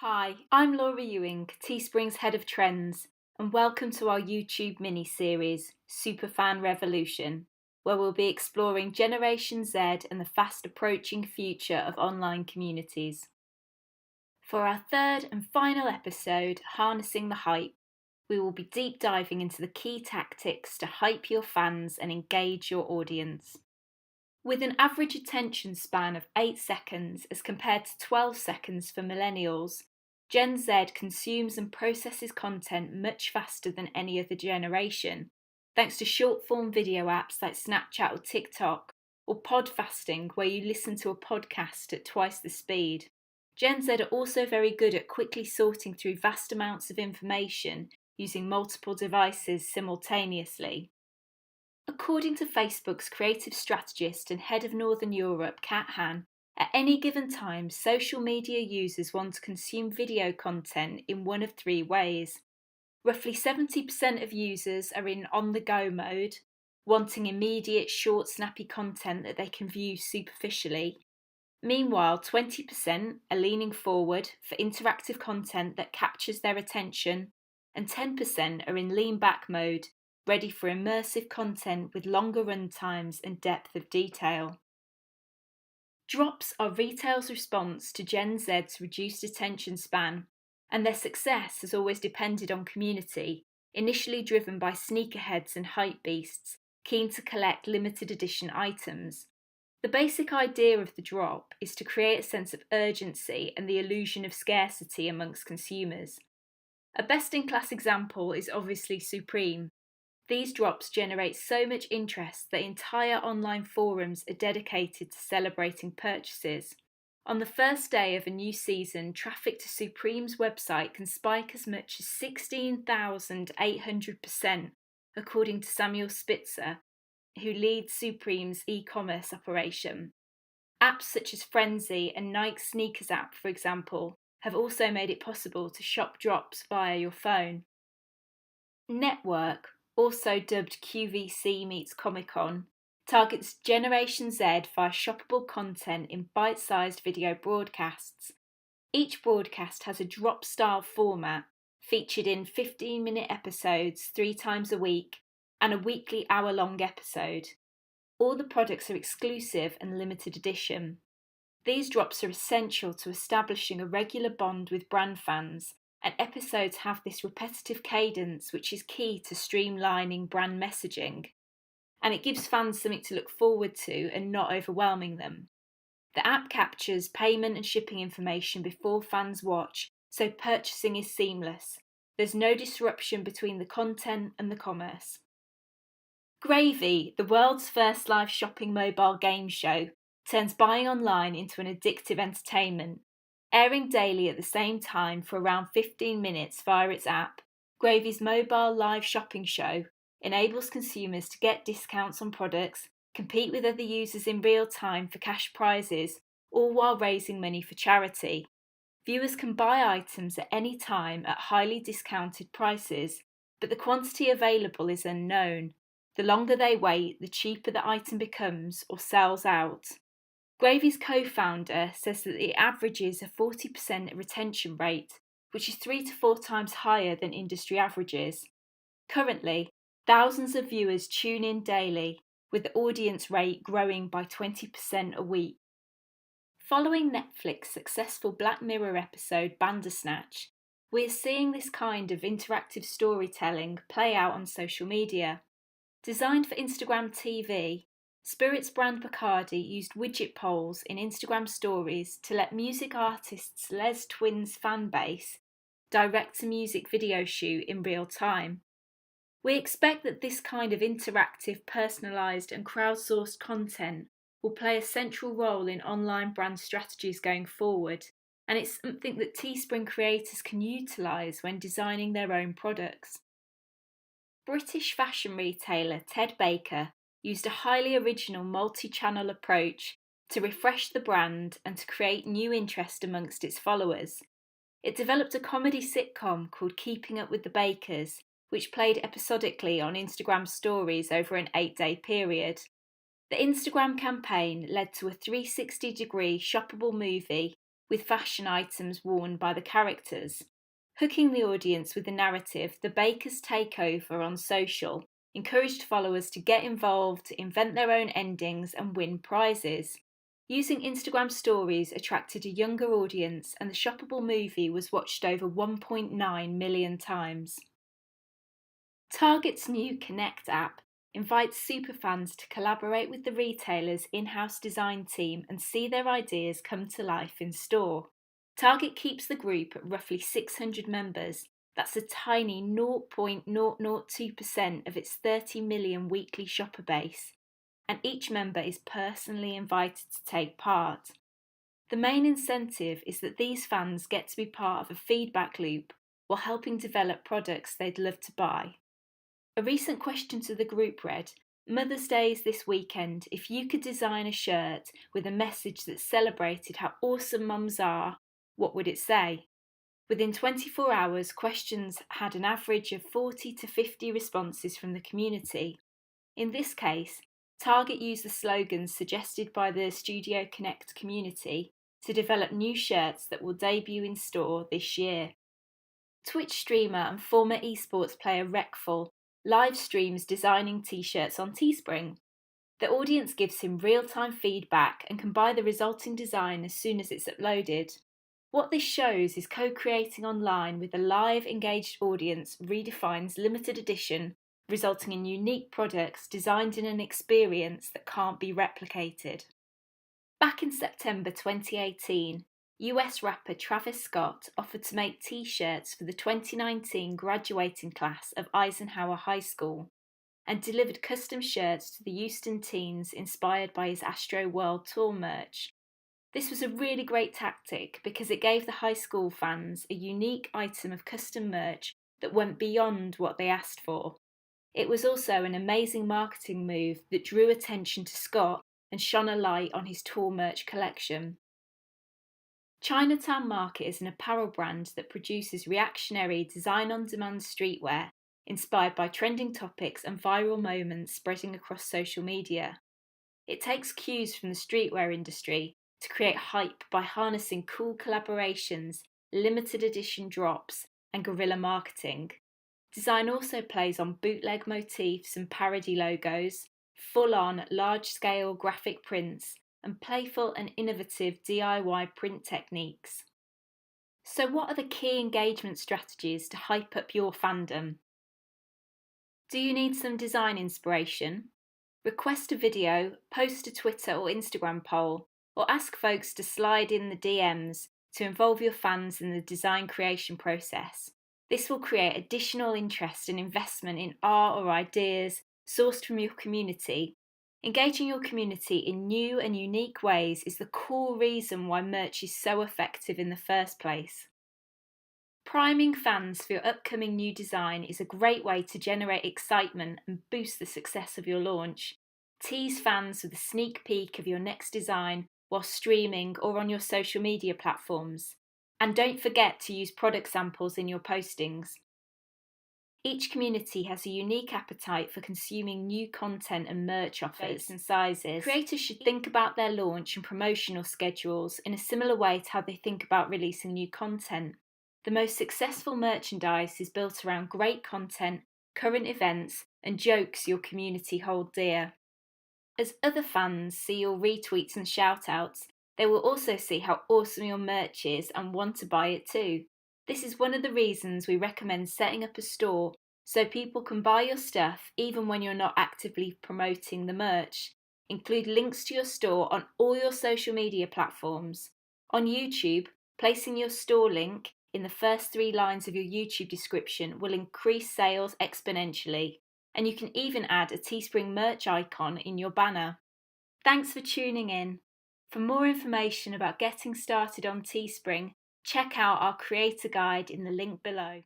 Hi, I'm Laura Ewing, Teespring's Head of Trends, and welcome to our YouTube mini-series, Superfan Revolution, where we'll be exploring Generation Z and the fast-approaching future of online communities. For our third and final episode, Harnessing the Hype, we will be deep diving into the key tactics to hype your fans and engage your audience. With an average attention span of 8 seconds as compared to 12 seconds for millennials, Gen Z consumes and processes content much faster than any other generation, thanks to short-form video apps like Snapchat or TikTok, or podcasting where you listen to a podcast at twice the speed. Gen Z are also very good at quickly sorting through vast amounts of information using multiple devices simultaneously. According to Facebook's creative strategist and head of Northern Europe, Kat Han, at any given time, social media users want to consume video content in one of three ways. Roughly 70% of users are in on-the-go mode, wanting immediate, short, snappy content that they can view superficially. Meanwhile, 20% are leaning forward for interactive content that captures their attention, and 10% are in lean-back mode, ready for immersive content with longer run times and depth of detail. Drops are retail's response to Gen Z's reduced attention span, and their success has always depended on community, initially driven by sneakerheads and hypebeasts keen to collect limited edition items. The basic idea of the drop is to create a sense of urgency and the illusion of scarcity amongst consumers. A best-in-class example is obviously Supreme. These drops generate so much interest that entire online forums are dedicated to celebrating purchases. On the first day of a new season, traffic to Supreme's website can spike as much as 16,800%, according to Samuel Spitzer, who leads Supreme's e-commerce operation. Apps such as Frenzy and Nike's Sneakers app, for example, have also made it possible to shop drops via your phone. Network, also dubbed QVC meets Comic-Con, targets Generation Z via shoppable content in bite-sized video broadcasts. Each broadcast has a drop-style format, featured in 15-minute episodes 3 times a week, and a weekly hour-long episode. All the products are exclusive and limited edition. These drops are essential to establishing a regular bond with brand fans, and episodes have this repetitive cadence which is key to streamlining brand messaging, and it gives fans something to look forward to and not overwhelming them. The app captures payment and shipping information before fans watch, so purchasing is seamless. There's no disruption between the content and the commerce. Gravy, the world's first live shopping mobile game show, turns buying online into an addictive entertainment. Airing daily at the same time for around 15 minutes via its app, Gravy's mobile live shopping show enables consumers to get discounts on products, compete with other users in real time for cash prizes, all while raising money for charity. Viewers can buy items at any time at highly discounted prices, but the quantity available is unknown. The longer they wait, the cheaper the item becomes or sells out. Gravy's co-founder says that it averages a 40% retention rate, which is 3 to 4 times higher than industry averages. Currently, thousands of viewers tune in daily, with the audience rate growing by 20% a week. Following Netflix's successful Black Mirror episode Bandersnatch, we are seeing this kind of interactive storytelling play out on social media. Designed for Instagram TV, Spirit's brand Bacardi used widget polls in Instagram stories to let music artists Les Twins' fan base direct a music video shoot in real time. We expect that this kind of interactive, personalised and crowdsourced content will play a central role in online brand strategies going forward, and it's something that Teespring creators can utilise when designing their own products. British fashion retailer Ted Baker used a highly original multi-channel approach to refresh the brand and to create new interest amongst its followers. It developed a comedy sitcom called Keeping Up with the Bakers, which played episodically on Instagram stories over an 8-day period. The Instagram campaign led to a 360-degree shoppable movie with fashion items worn by the characters. Hooking the audience with the narrative, the Bakers' takeover on social encouraged followers to get involved, invent their own endings, and win prizes. Using Instagram stories attracted a younger audience, and the shoppable movie was watched over 1.9 million times. Target's new Connect app invites superfans to collaborate with the retailer's in-house design team and see their ideas come to life in store. Target keeps the group at roughly 600 members. That's a tiny 0.002% of its 30 million weekly shopper base, and each member is personally invited to take part. The main incentive is that these fans get to be part of a feedback loop while helping develop products they'd love to buy. A recent question to the group read, "Mother's Day is this weekend. If you could design a shirt with a message that celebrated how awesome mums are, what would it say?" Within 24 hours, questions had an average of 40 to 50 responses from the community. In this case, Target used the slogans suggested by the Studio Connect community to develop new shirts that will debut in store this year. Twitch streamer and former esports player Rekful live streams designing t-shirts on Teespring. The audience gives him real-time feedback and can buy the resulting design as soon as it's uploaded. What this shows is co-creating online with a live, engaged audience redefines limited edition, resulting in unique products designed in an experience that can't be replicated. Back in September 2018, US rapper Travis Scott offered to make t-shirts for the 2019 graduating class of Eisenhower High School and delivered custom shirts to the Houston teens inspired by his Astro World Tour merch. This was a really great tactic because it gave the high school fans a unique item of custom merch that went beyond what they asked for. It was also an amazing marketing move that drew attention to Scott and shone a light on his tour merch collection. Chinatown Market is an apparel brand that produces reactionary design-on-demand streetwear inspired by trending topics and viral moments spreading across social media. It takes cues from the streetwear industry to create hype by harnessing cool collaborations, limited edition drops, and guerrilla marketing. Design also plays on bootleg motifs and parody logos, full-on, large-scale graphic prints, and playful and innovative DIY print techniques. So what are the key engagement strategies to hype up your fandom? Do you need some design inspiration? Request a video, post a Twitter or Instagram poll, or ask folks to slide in the DMs to involve your fans in the design creation process. This will create additional interest and investment in art or ideas sourced from your community. Engaging your community in new and unique ways is the core reason why merch is so effective in the first place. Priming fans for your upcoming new design is a great way to generate excitement and boost the success of your launch. Tease fans with a sneak peek of your next design while streaming or on your social media platforms. And don't forget to use product samples in your postings. Each community has a unique appetite for consuming new content and merch offers and sizes. Creators should think about their launch and promotional schedules in a similar way to how they think about releasing new content. The most successful merchandise is built around great content, current events, and jokes your community hold dear. As other fans see your retweets and shoutouts, they will also see how awesome your merch is and want to buy it too. This is one of the reasons we recommend setting up a store so people can buy your stuff even when you're not actively promoting the merch. Include links to your store on all your social media platforms. On YouTube, placing your store link in the first 3 lines of your YouTube description will increase sales exponentially, and you can even add a Teespring merch icon in your banner. Thanks for tuning in. For more information about getting started on Teespring, check out our creator guide in the link below.